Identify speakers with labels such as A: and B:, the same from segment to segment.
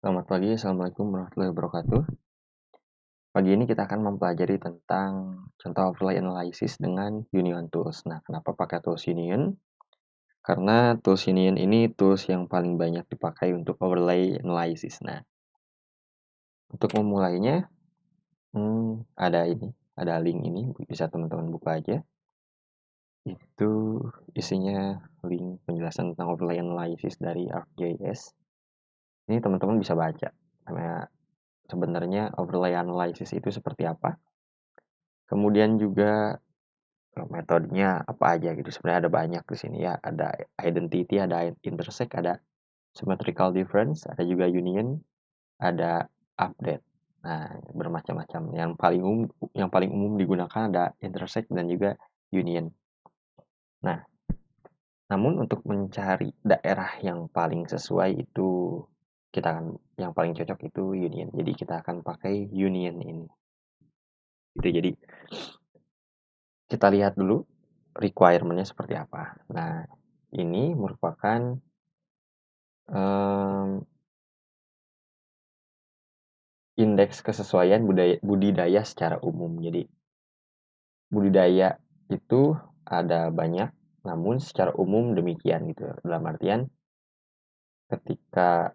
A: Selamat pagi, Assalamualaikum warahmatullahi wabarakatuh. Pagi ini kita akan mempelajari tentang contoh overlay analysis dengan Union Tools. Nah, kenapa pakai tools Union? Karena tools Union ini tools yang paling banyak dipakai untuk overlay analysis. Nah, untuk memulainya, ada link ini, bisa teman-teman buka aja. Itu isinya link penjelasan tentang overlay analysis dari ArcGIS. Ini teman-teman bisa baca. Karena sebenarnya overlay analysis itu seperti apa. Kemudian juga metodenya apa aja gitu. Sebenarnya ada banyak di sini ya. Ada identity, ada intersect, ada symmetrical difference, ada juga union, ada update. Nah, bermacam-macam. Yang paling umum digunakan ada intersect dan juga union. Nah, namun untuk mencari daerah yang paling sesuai itu yang paling cocok itu union. Jadi kita akan pakai union ini. Gitu. Jadi kita lihat dulu requirement-nya seperti apa. Nah, ini merupakan indeks kesesuaian budidaya secara umum. Jadi budidaya itu ada banyak, namun secara umum demikian gitu. Dalam artian ketika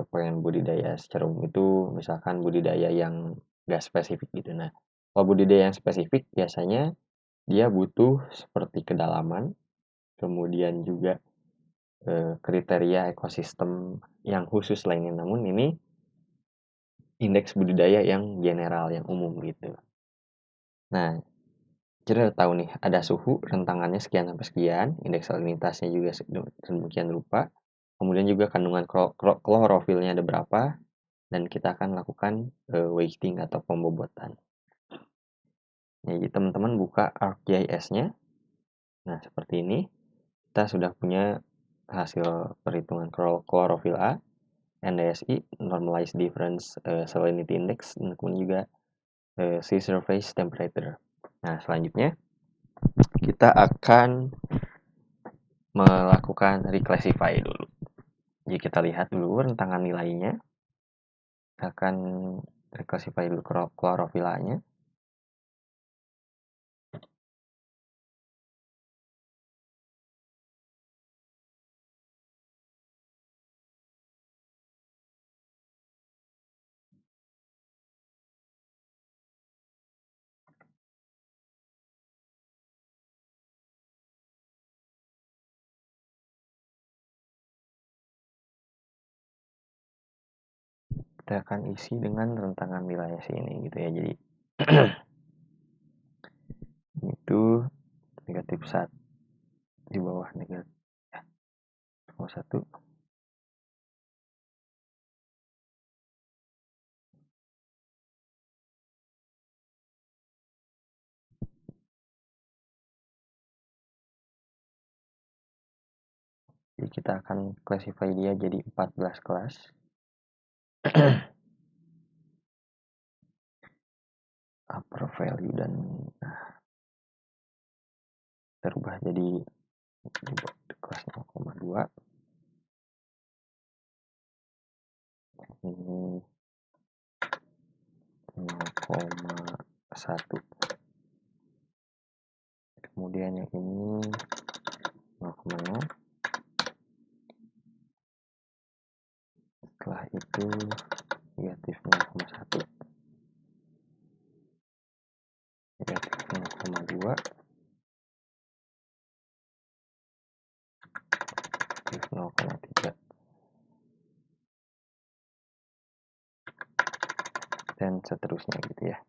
A: pengen budidaya secara umum itu misalkan budidaya yang gak spesifik gitu. Nah, kalau budidaya yang spesifik biasanya dia butuh seperti kedalaman, kemudian juga kriteria ekosistem yang khusus lainnya. Namun ini indeks budidaya yang general, yang umum gitu. Nah, kita udah tahu nih, ada suhu, rentangannya sekian sampai sekian, indeks salinitasnya juga sedemikian rupa, kemudian juga kandungan klorofilnya ada berapa, dan kita akan lakukan weighting atau pembobotan. Jadi teman-teman buka ArcGIS-nya. Nah, seperti ini. Kita sudah punya hasil perhitungan klorofil A, NDSI, Normalized Difference Salinity Index, dan kemudian juga sea surface temperature. Nah, selanjutnya kita akan melakukan reclassify dulu. Jadi kita lihat dulu rentangan nilainya. Kita akan reclassify dulu klorofilanya. Kita akan isi dengan rentangan nilai sini gitu ya. Jadi itu negatif 1 di bawah negatif 1. Jadi kita akan classify dia jadi 14 kelas. Upper value dan terubah jadi kelas 0,2. Ini 0,1. Kemudian yang ini 0,0. Setelah itu negatif 0,1. Negatif 0,2. Negatif 0,3. Dan seterusnya gitu ya.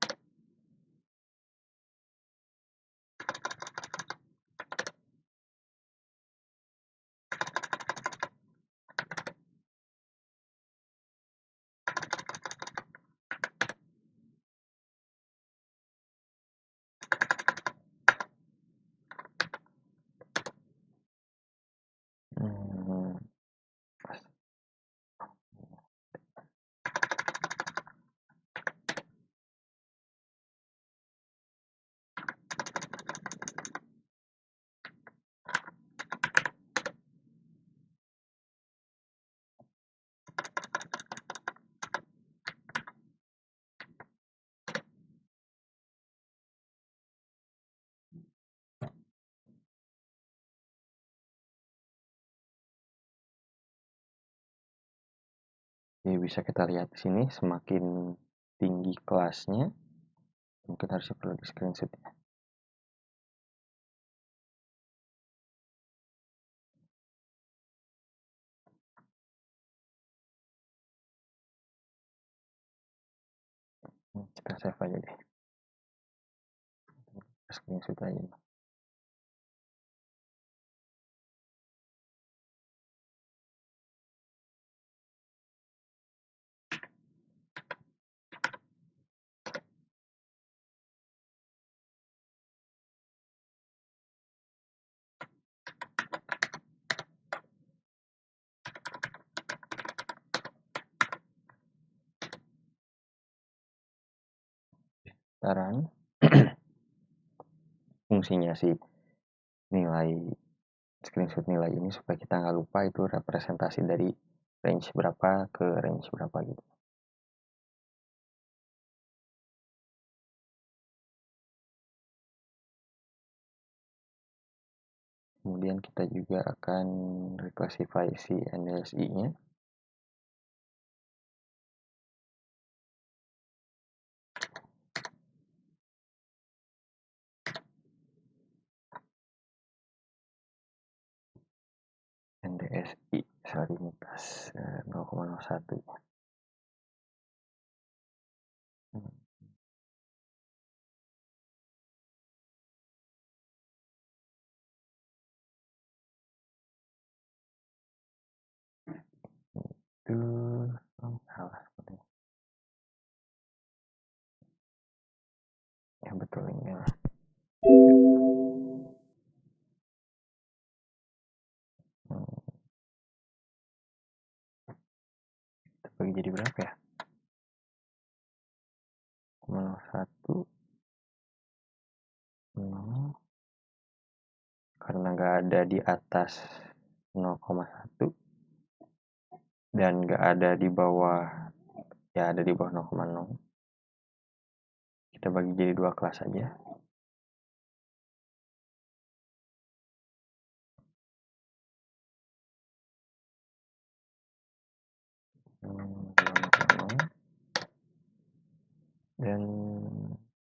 A: Oke, bisa kita lihat di sini semakin tinggi kelasnya, mungkin harus perlu di screenshot ya. Kita save aja deh. Screenshot aja. Sekarang fungsinya sih nilai screenshot nilai ini supaya kita nggak lupa itu representasi dari range berapa ke range berapa gitu. Kemudian kita juga akan reclassify si NLSI-nya. NDSI salinitas 0,01. Itu salah sepertinya. Ya betul ini lah. Kita bagi jadi berapa ya? 0,1 0, karena nggak ada di atas 0,1 dan nggak ada di bawah, ya ada di bawah 0,0. Kita bagi jadi 2 kelas aja. Dan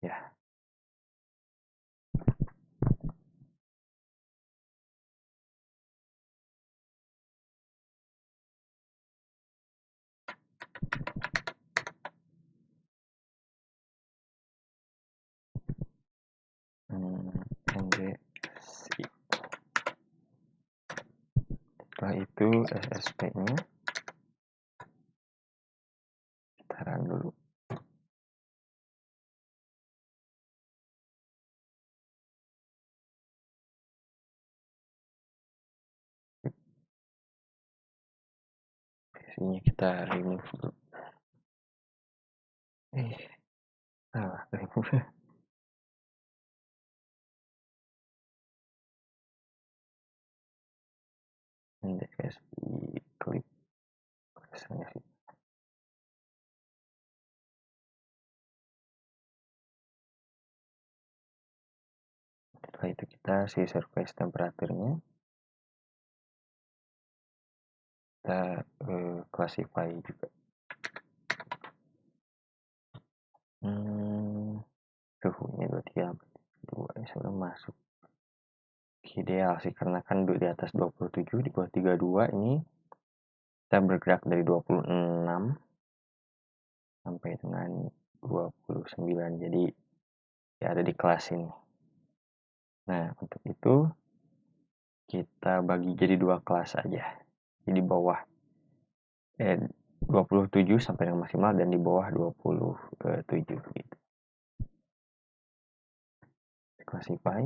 A: ya NDSI. Setelah itu SSP-nya kita run dulu. Biasanya kita remove dulu. Salah remove. NDSI clip biasanya sih. Setelah itu kita si surface temperaturnya kita classify juga. Suhunya 23,2 ini sudah masuk ideal sih, karena kan di atas 27, di bawah 32 ini kita bergerak dari 26 sampai dengan 29, jadi ya ada di kelas ini. Nah, untuk itu kita bagi jadi 2 kelas aja. Jadi bawah 27 sampai yang maksimal dan di bawah 27 gitu. Classify.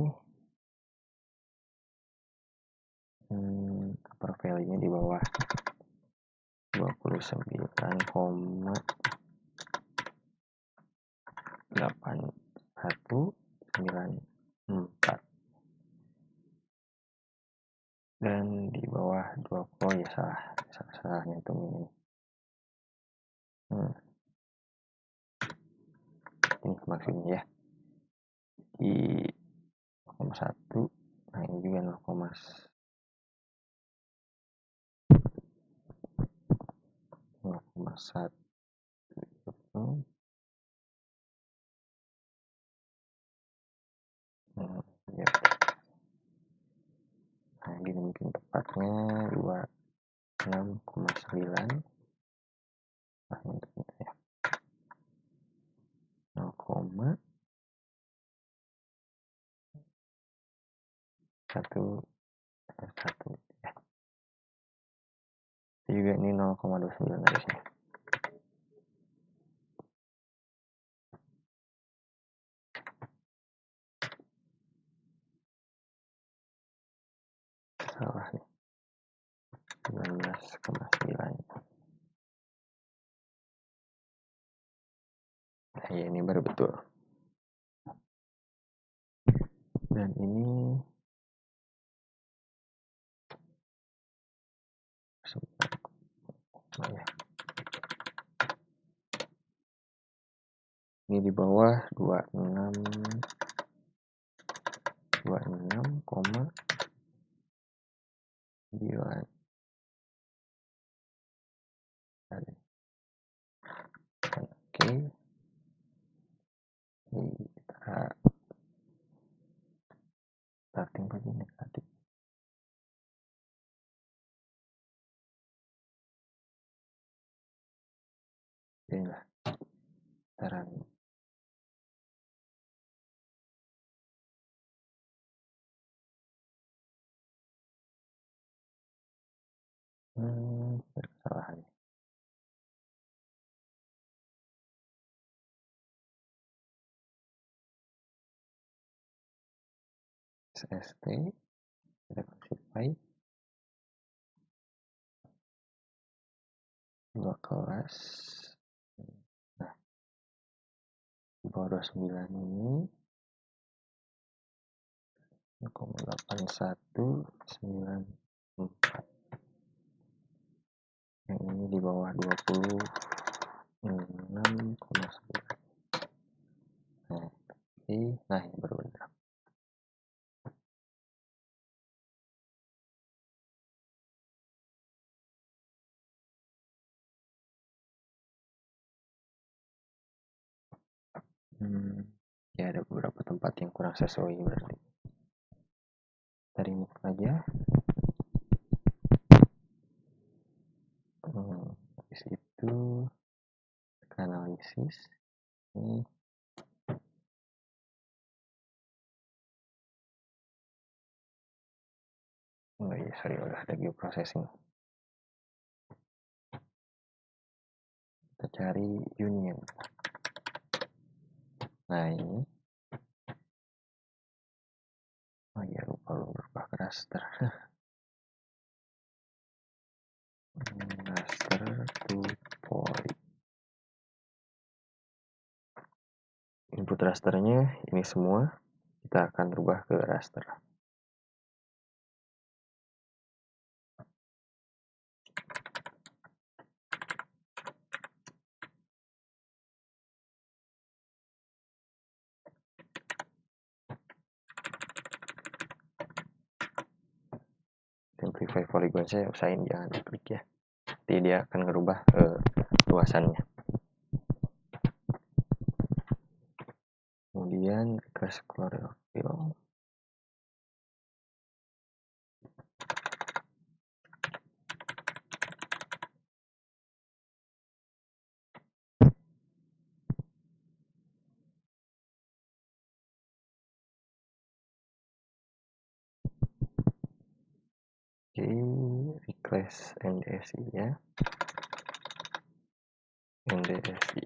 A: Upper value-nya di bawah 29,8194 dan di bawah 20. Ya salah nyantungin ini maksimum ya di 0,1. Nah ini juga 0,1 1 ya. Nah gini mungkin tepatnya 26,9 ya. 0,1 ya. Itu juga ini 0,29 harusnya. Salah nih. 19,9. Nah ya ini baru betul. Dan ini ya. Ini di bawah 26,9. Oke. Ini kita starting lagi negatif. Inilah cara kesalahan. SST kita kasih 2 kelas. Nah di bawah 29 ini 0,8194. Yang ini di bawah 26,9. Nah ini baru benar. Ya ada beberapa tempat yang kurang sesuai berarti. Kita remove aja. Habis itu analisis ini udah ada geoprocessing. Kita cari union. Nah ini lupa berubah ke raster. Raster to poly. Input rasternya ini semua kita akan rubah ke raster. Simplify polygon saya usahain jangan klik ya. Nanti dia akan ngerubah luasannya. Kemudian request chlorophyll. Request NDSI ya. NDSI.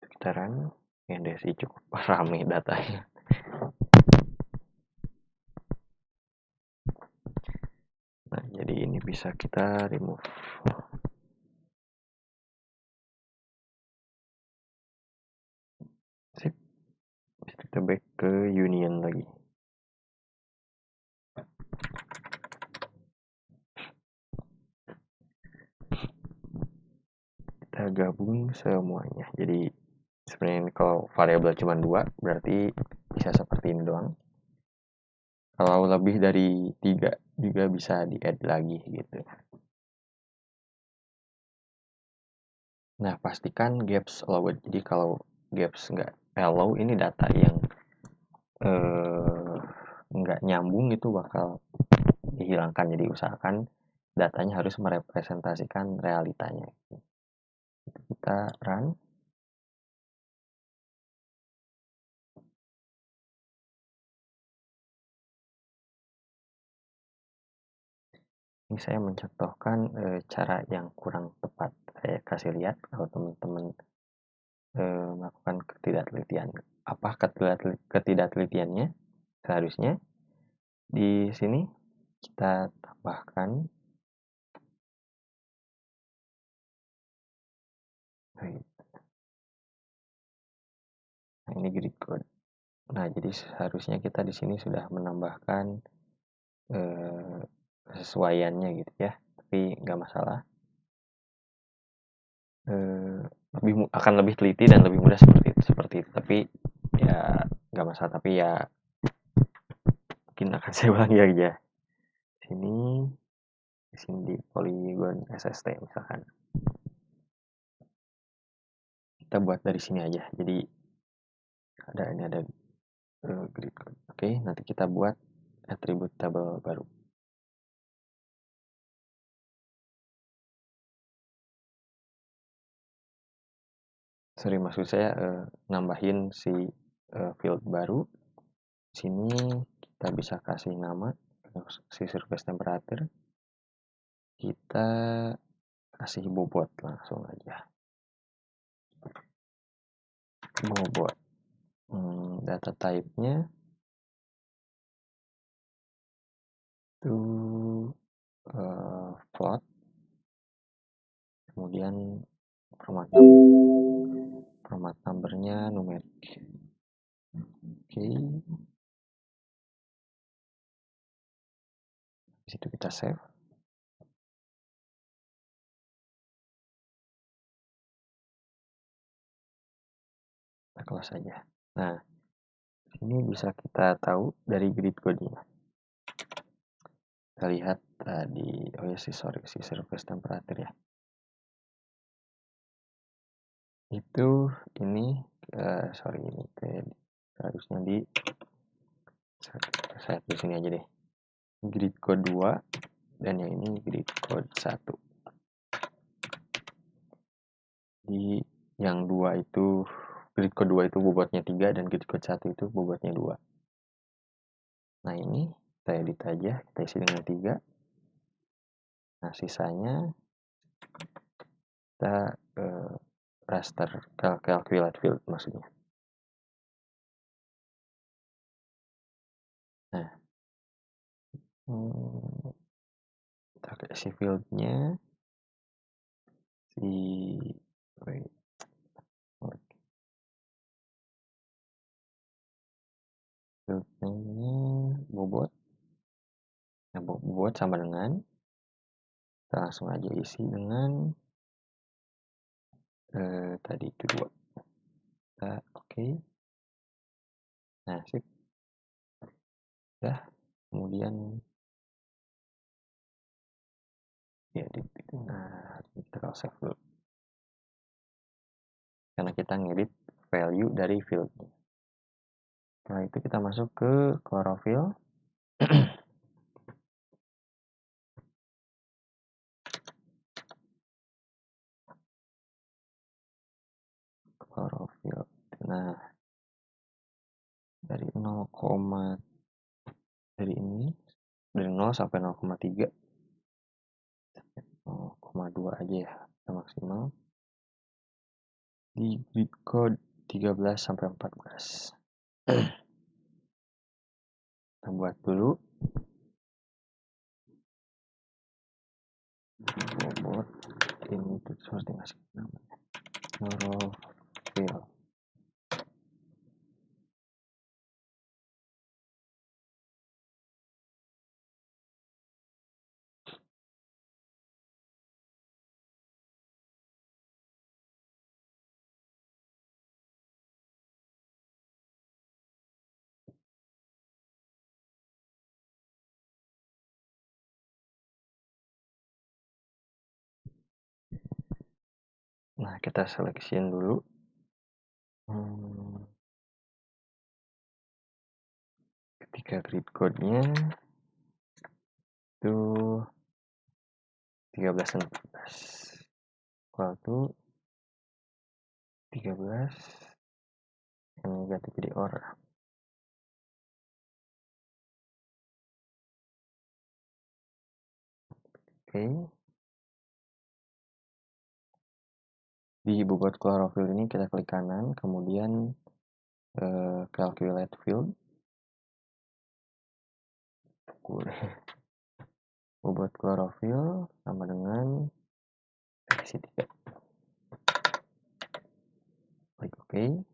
A: Kita run. NDSI cukup ramai datanya. Nah, jadi ini bisa kita remove. Sip. Kita back ke union lagi. Kita gabung semuanya. Jadi sebenarnya kalau variabel cuma 2 berarti bisa seperti ini doang. Kalau lebih dari 3 juga bisa di add lagi gitu. Nah, pastikan gaps allowed. Jadi kalau gaps nggak allow, ini data yang nggak nyambung itu bakal dihilangkan. Jadi usahakan datanya harus merepresentasikan realitanya. Kita run. Ini saya mencontohkan cara yang kurang tepat. Saya kasih lihat kalau teman-teman melakukan ketidaktelitian. Apa ketidaktelitiannya? Seharusnya di sini kita tambahkan nah, ini grid code. Nah, jadi seharusnya kita di sini sudah menambahkan kesesuaiannya gitu ya. Tapi nggak masalah. Akan lebih teliti dan lebih mudah seperti itu. Tapi ya nggak masalah. Tapi ya mungkin akan saya ulangi aja. Di sini di polygon SST misalkan. Kita buat dari sini aja. Jadi ini ada grid code. Oke, nanti kita buat atribut tabel baru. Sorry, maksud saya nambahin si field baru. Sini kita bisa kasih nama si surface temperature. Kita kasih bobot langsung aja. Bobot. Data type-nya itu float. Kemudian format number-nya numerik. Oke. Di situ kita save. Kita close saja. Nah, ini bisa kita tahu dari grid code-nya. Kita lihat tadi, si surface temperature ya. Itu ini harusnya saya tulis sini aja deh. Grid code 2 dan yang ini grid code 1. Di yang 2 itu grid code 2 itu bobotnya 3 dan grid code 1 itu bobotnya 2. Nah, ini kita edit aja, kita isi dengan 3. Nah, sisanya kita raster calculate field maksudnya. Nah, kita kasih fieldnya fieldnya bobot. Nah, bobot sama dengan kita langsung aja isi dengan tadi itu 2. Kita oke. Nah, sip. Udah. Kemudian ya nah, kita save dulu. Karena kita ngedit value dari field. Setelah itu kita masuk ke chlorophyll. Chlorophyll. Nah, dari 0, dari ini dari 0 sampai 0,3 0,2 aja ya, kita maksimal di grid code 13 sampai 14. Kita buat dulu bobot ini itu seperti ngasih namanya chlorophyll. Nah, kita seleksiin dulu. Ketika grid code-nya itu 13 dan 14 equal to 13 yang negatif jadi OR. Oke. Di bobot chlorophyll ini kita klik kanan, kemudian calculate field. Bobot chlorophyll sama dengan isi 3. Klik OK.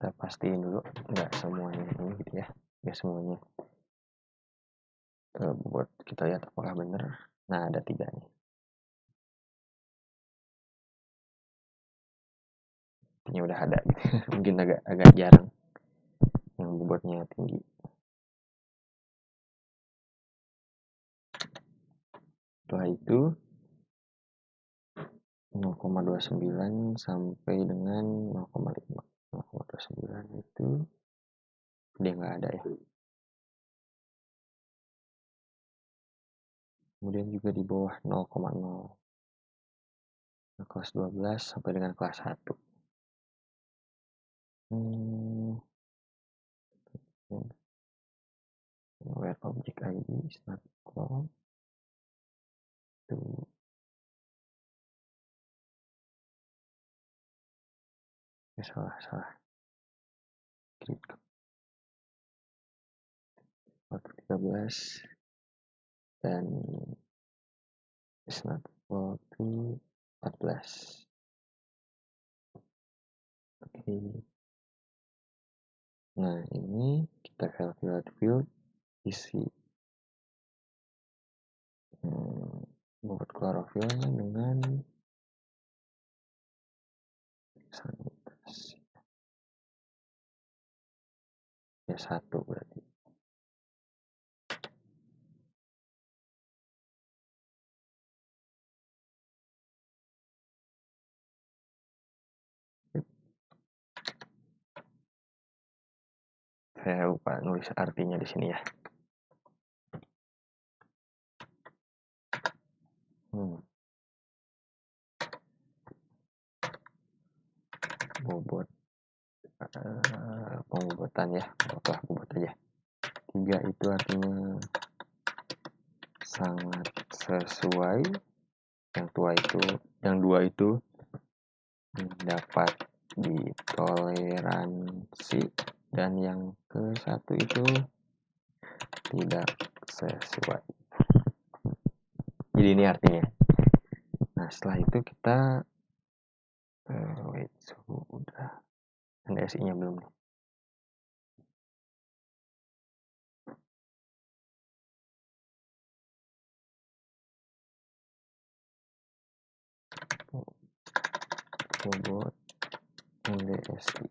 A: Kita pastiin dulu nggak semuanya ini gitu ya, nggak semuanya bobot. Kita lihat apakah benar. Nah, ada 3 nih. Ini udah ada gitu. Mungkin agak jarang yang bobotnya tinggi. Setelah itu 0,29 sampai dengan 0,5. 0,29 itu dia nggak ada ya. Kemudian juga di bawah 0,0. Nah, kelas 12 sampai dengan kelas 1. Where object ID is not equal to salah grid code 13 dan is not equal to 14. Oke. Nah, ini kita calculate field isi bobot klorofilnya dengan sanitasi ya 1 berarti. Saya lupa nulis artinya di sini ya. Bobot pembobotan ya, bobot aja. 3 itu artinya sangat sesuai. Yang 2 itu dapat ditoleransi, dan yang ke-1 itu tidak sesuai. Jadi ini artinya. Nah, setelah itu kita udah NSI-nya belum nih. Bobot NDSI.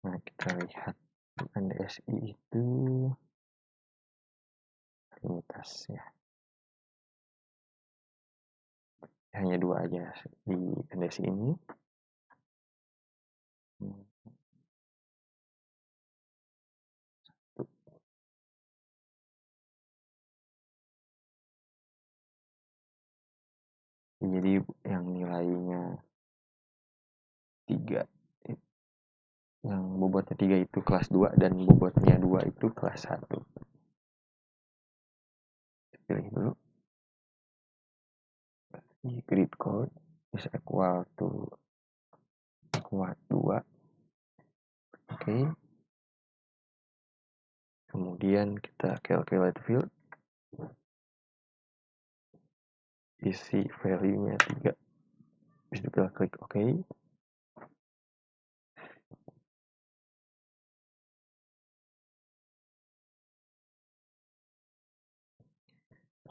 A: Nah, kita lihat NDSI itu limitas ya. Hanya 2 aja di NDSI ini. Jadi yang nilainya 3, yang bobotnya 3 itu kelas 2 dan bobotnya 2 itu kelas 1. Pilih dulu. Di grid code is equal to kuat 2. Oke. Kemudian kita calculate field. Isi value-nya 3. Bisa kita klik OK.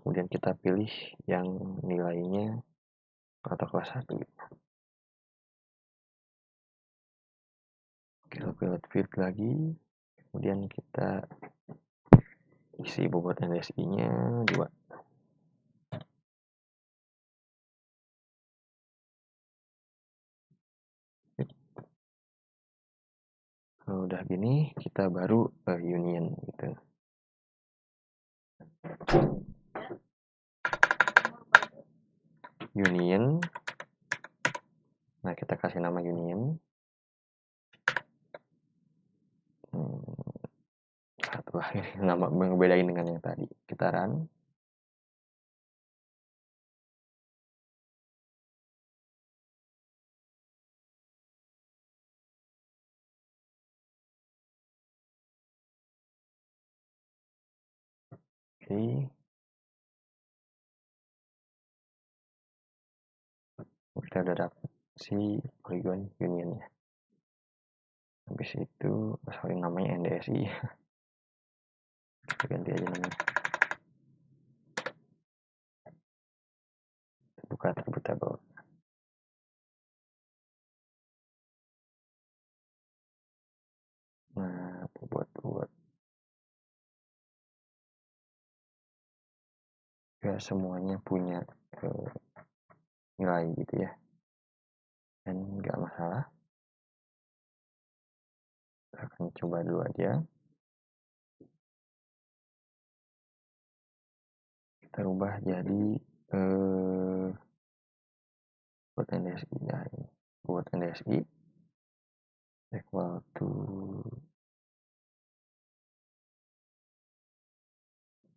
A: Kemudian kita pilih yang nilainya atau kelas 1. Calculate field lagi. Kemudian kita isi bobot NSI-nya 2. Kalau udah gini, kita baru union gitu. Union. Nah, kita kasih nama union. Satu lah ini nama ngebedain dengan yang tadi. Kita run. Oke. Kita udah dapet si polygon unionnya. Habis itu, sorry namanya NDSI. Kita ganti aja namanya. Buka attributable. Nah, buat ya semuanya punya nilai gitu ya, dan nggak masalah. Kita akan coba dulu aja. Kita rubah jadi buat NDSI ya, ini buat NDSI equal to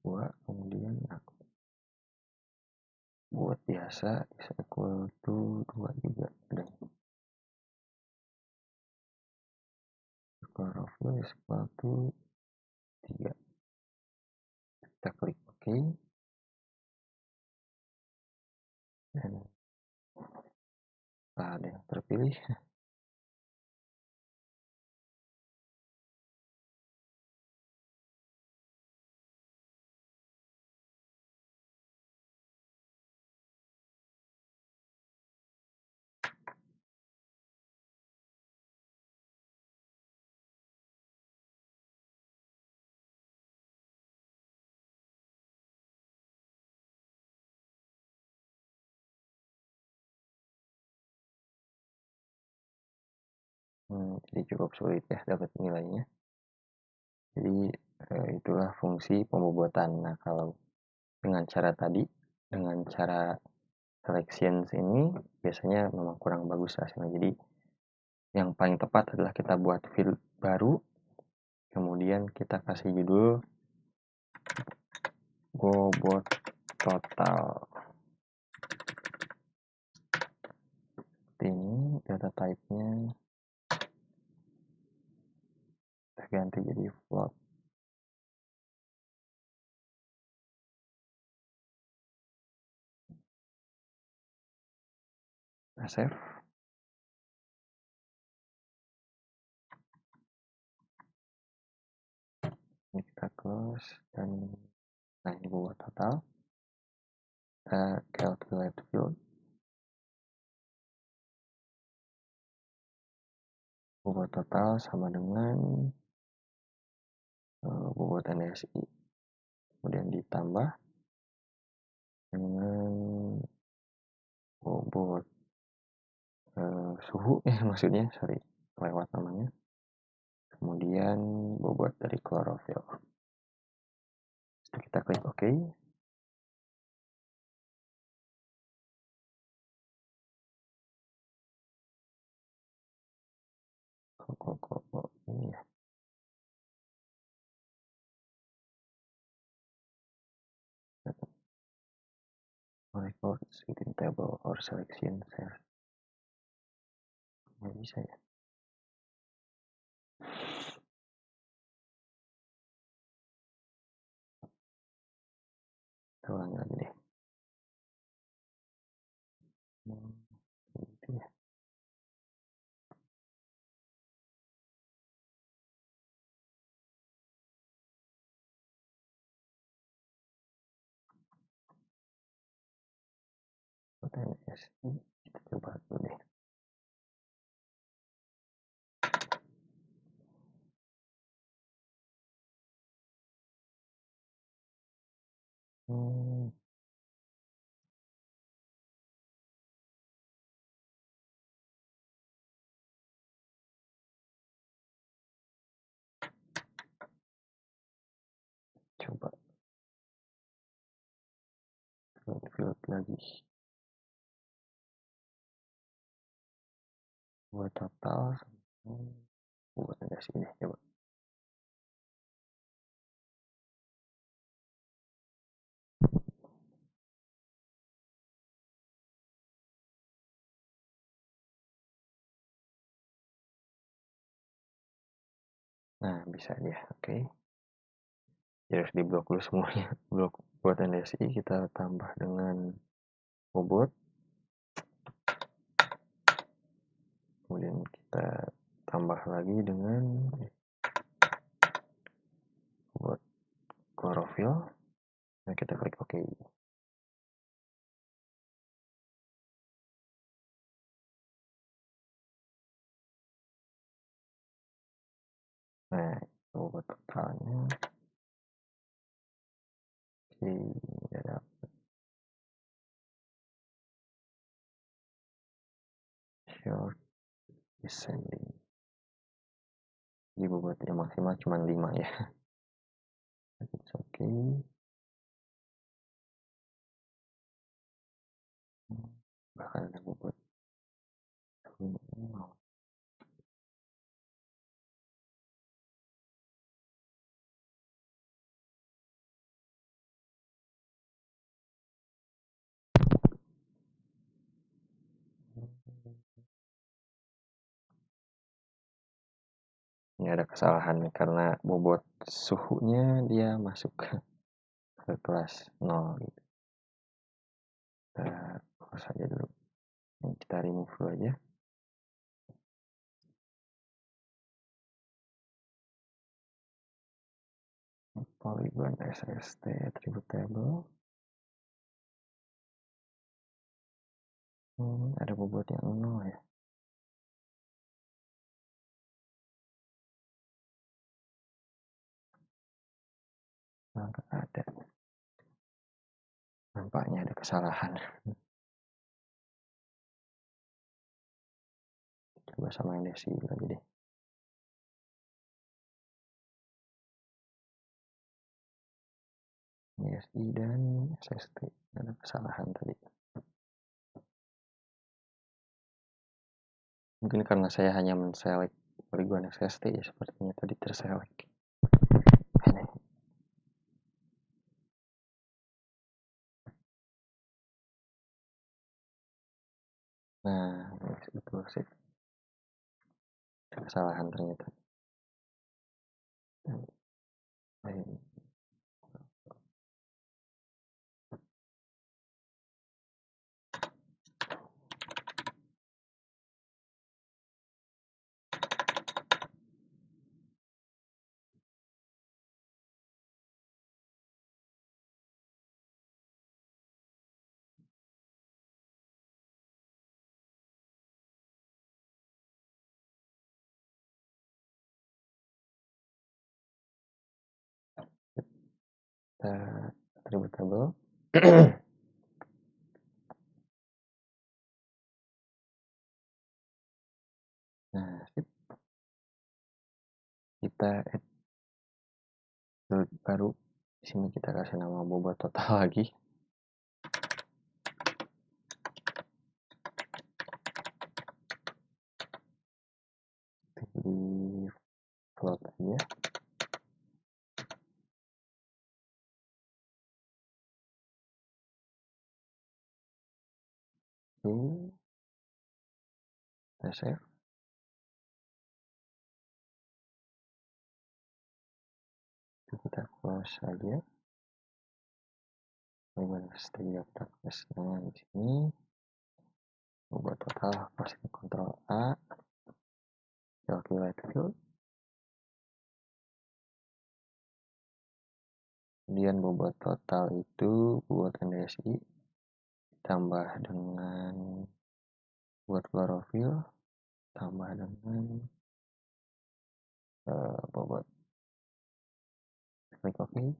A: 2, kemudian aku buat biasa is equal to 2 juga, dan chlorophyll is equal to 3. Kita klik OK, dan ada yang terpilih. Jadi cukup sulit ya dapat nilainya. Jadi itulah fungsi pembobotan. Nah, kalau dengan cara tadi, dengan cara selections ini biasanya memang kurang bagus hasilnya. Jadi yang paling tepat adalah kita buat field baru, kemudian kita kasih judul bobot total. Seperti ini, data type-nya kita ganti jadi float. Nah, save. Ini kita close, dan nah ini bobot total. Kita calculate field. Bobot total sama dengan bobot NSI. Kemudian ditambah dengan bobot suhu ya maksudnya, sorry lewat namanya. Kemudian bobot dari klorofil. Kita klik OK. kok ini ya. Records within table or selection cell. Nggak bisa ya. Kita ulangi lagi deh. Gitu ya. NSI kita coba dulu deh. Coba field lagi buat total buat NSI deh coba. Nah bisa dia, oke. Jadi harus diblok dulu semuanya. Blok buat NSI kita tambah dengan bobot, kemudian kita tambah lagi dengan buat klorofil. Nah kita klik OK. Nah itu buat totalnya. Oke, udah dapet. Short descending. Jadi bobotnya maksimal cuma 5 ya. It's okay. Bahkan ada bobot. Ini ada kesalahan nih karena bobot suhunya dia masuk ke kelas 0 gitu. Kita close aja dulu. Ini kita remove dulu aja. Polygon SST attribute table. Ada bobotnya 0 ya. Nggak ada. Nampaknya ada kesalahan. Coba sama NSI lagi deh. NSI dan SST ada kesalahan tadi. Mungkin karena saya hanya men-select polygon SST ya, sepertinya tadi terselect. Nah, betul sih. Kesalahan ternyata. Attribute table. Nah, kita add field baru. Di sini kita kasih nama bobot total lagi. float aja. Kita save. Kita close aja. Bagaimana string daftar plus? Nah, di sini buat total pasti Ctrl A, calculate field, kemudian bobot total itu buat NDSI tambah dengan buat klorofil tambah dengan bobot. Klik OK.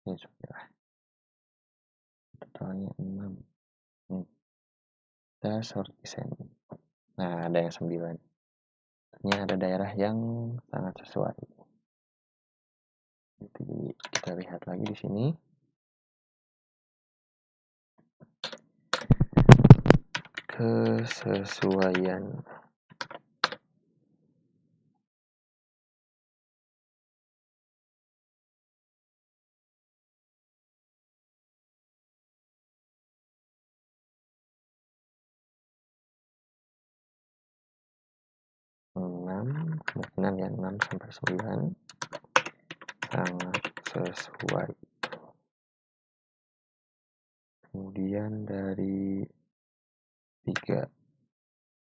A: Ya sudah, totalnya 6. Kita sort descent. Nah, ada yang 9. Ini ada daerah yang sangat sesuai. Jadi kita lihat lagi di sini. Kesesuaian. Kemungkinan yang 6 sampai 9 sangat sesuai. Kemudian dari 3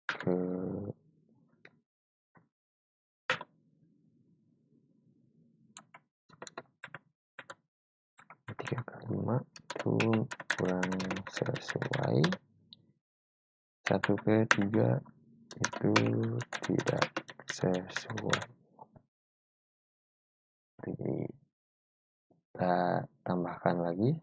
A: ke 5 itu kurang sesuai. 1 ke 3 itu tidak sesuai. Jadi kita tambahkan lagi.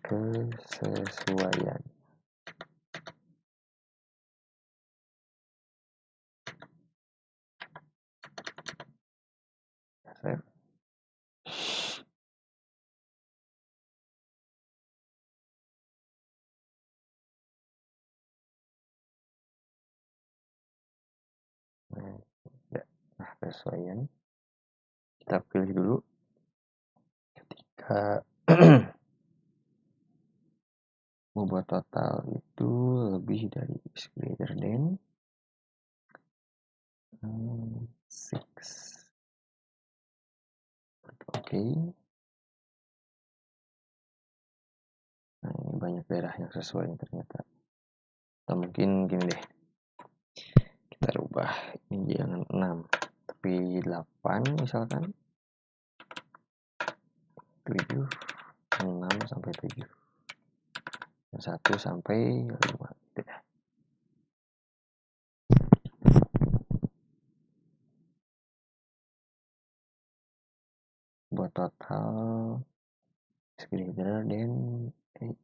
A: Kesesuaian. Save. Nah, kesesuaian. Kita pilih dulu. Ketika bobot total itu lebih dari greater than 6. Oke. Nah, ini banyak daerah yang sesuai ternyata. Atau mungkin gini deh. Kita rubah. Ini jangan 6, tapi 8 misalkan. 7, 6 sampai 7. 1 sampai 5. Gitu ya. Buat total greater than 8.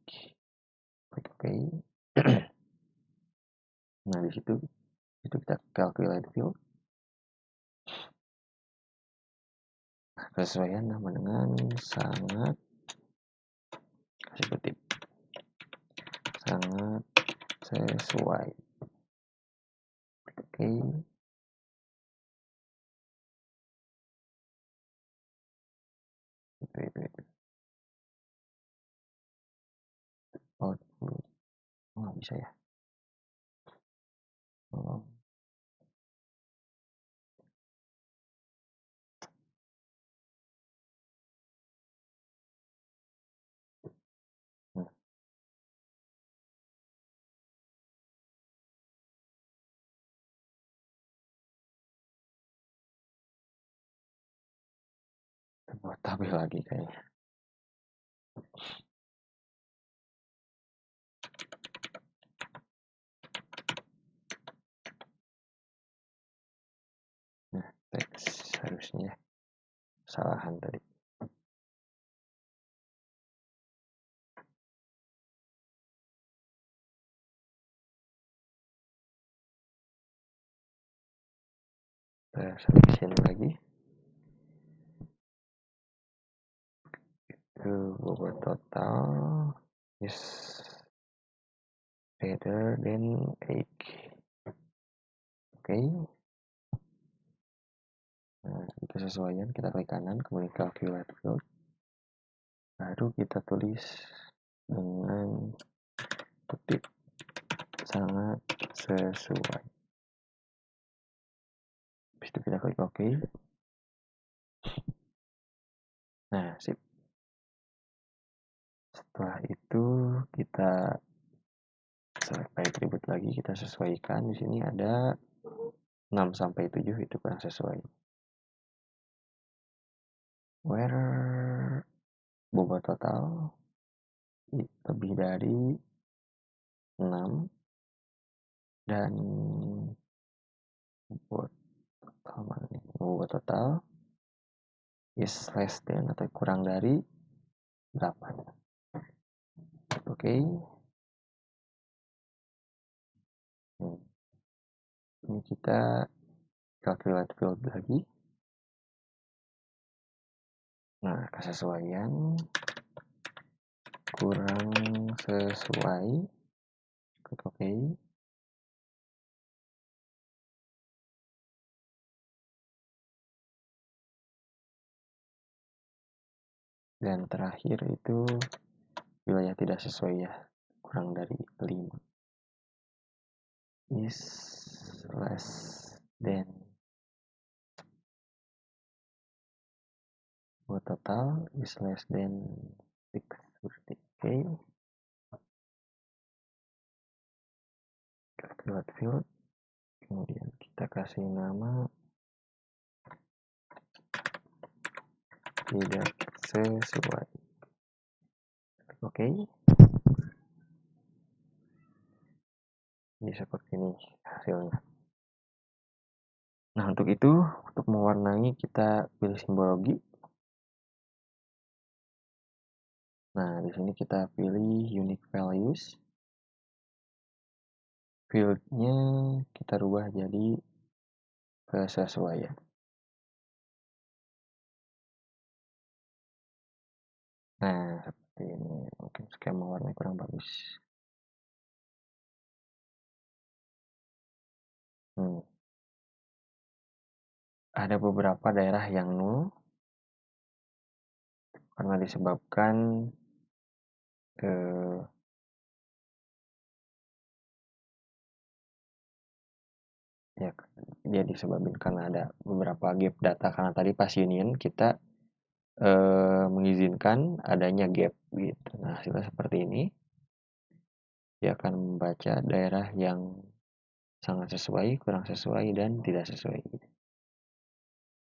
A: Klik OK. Nah, di situ kita calculate field. Nah, kesesuaian nama dengan sangat, kasih kutip, sangat sesuai. Oke. Oh, nggak bisa ya. Oh. Buat tabel lagi kayaknya. teks harusnya kesalahan tadi. Kita selection lagi. Itu bobot total is greater than 8. Oke. Nah, di kesesuaian kita klik kanan, kemudian calculate field. Baru kita tulis dengan kutip sangat sesuai. Habis itu kita klik OK. Nah, sip. Setelah itu kita select attribute lagi, kita sesuaikan. Di sini ada 6 sampai 7 itu kurang sesuai. Where bobot total lebih dari 6 dan bobot total is less than atau kurang dari 8. Oke. Ini kita calculate field lagi. Nah, kesesuaian kurang sesuai. Klik OK. Dan terakhir itu wilayah tidak sesuai ya, kurang dari 5. Is less than total is less than 6. Oke. Calculate field. Kemudian kita kasih nama tidak sesuai. Oke. Ini seperti ini hasilnya. Nah, untuk itu, untuk mewarnai kita pilih simbologi. Nah, di sini kita pilih unique values. Field-nya kita rubah jadi kesesuaian. Nah, seperti ini. Mungkin skema warnanya kurang bagus. Ada beberapa daerah yang nol karena disebabkan dia disebabkan karena ada beberapa gap data, karena tadi pas union kita mengizinkan adanya gap gitu. Nah, hasilnya seperti ini. Dia akan membaca daerah yang sangat sesuai, kurang sesuai, dan tidak sesuai gitu.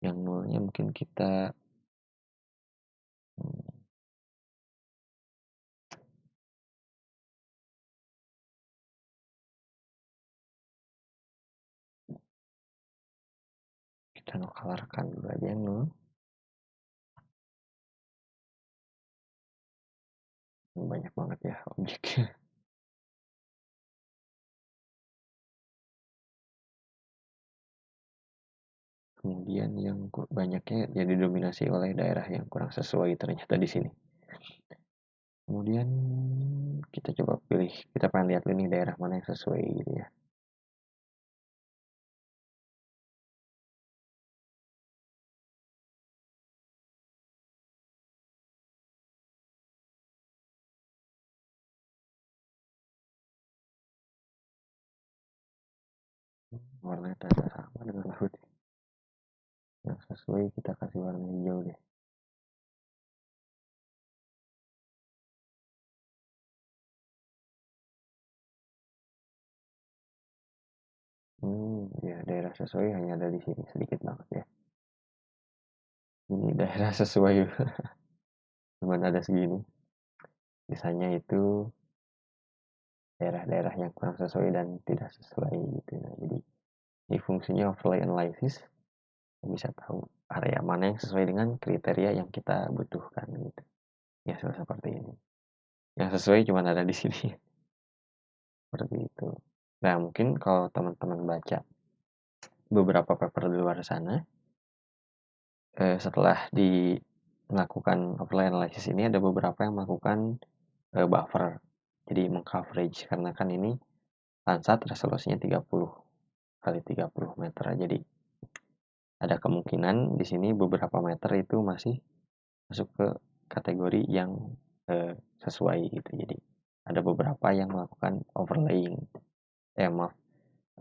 A: Yang nolnya mungkin kita colorkan dulu aja yang nol. Banyak banget ya objeknya. Kemudian yang banyaknya ya didominasi oleh daerah yang kurang sesuai ternyata di sini. Kemudian kita coba pilih, kita pengen lihat ini daerah mana yang sesuai gitu ya. Warnanya agak sama dengan putih. Yang sesuai kita kasih warna hijau deh. Ya daerah sesuai hanya ada di sini sedikit banget ya. Ini daerah sesuai cuma ada segini. Sisanya itu daerah-daerah yang kurang sesuai dan tidak sesuai gitu. Nah, jadi ini fungsinya overlay analysis. bisa tahu area mana yang sesuai dengan kriteria yang kita butuhkan gitu. Ya seperti ini. Yang sesuai cuma ada di sini. Seperti itu. Nah, mungkin kalau teman-teman baca beberapa paper di luar sana, setelah melakukan overlay analysis ini ada beberapa yang melakukan buffer. Jadi mengcoverage karena kan ini Landsat resolusinya 30 kali 30 meter. Jadi ada kemungkinan di sini beberapa meter itu masih masuk ke kategori yang sesuai gitu. Jadi ada beberapa yang melakukan overlaying,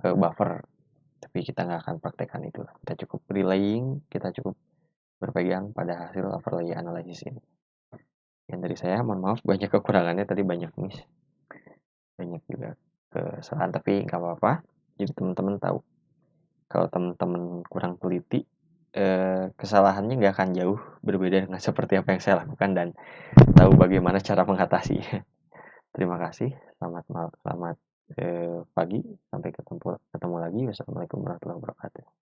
A: buffer. Tapi kita nggak akan praktekkan itu. Kita cukup relaying, kita cukup berpegang pada hasil overlay analysis ini. Yang dari saya, mohon maaf banyak kekurangannya tadi, banyak miss, banyak juga kesalahan, tapi nggak apa-apa. Jadi teman-teman tahu kalau teman-teman kurang teliti, kesalahannya nggak akan jauh berbeda dengan seperti apa yang saya lakukan dan tahu bagaimana cara mengatasi. Terima kasih, selamat pagi, sampai ketemu lagi. Wassalamualaikum warahmatullahi wabarakatuh.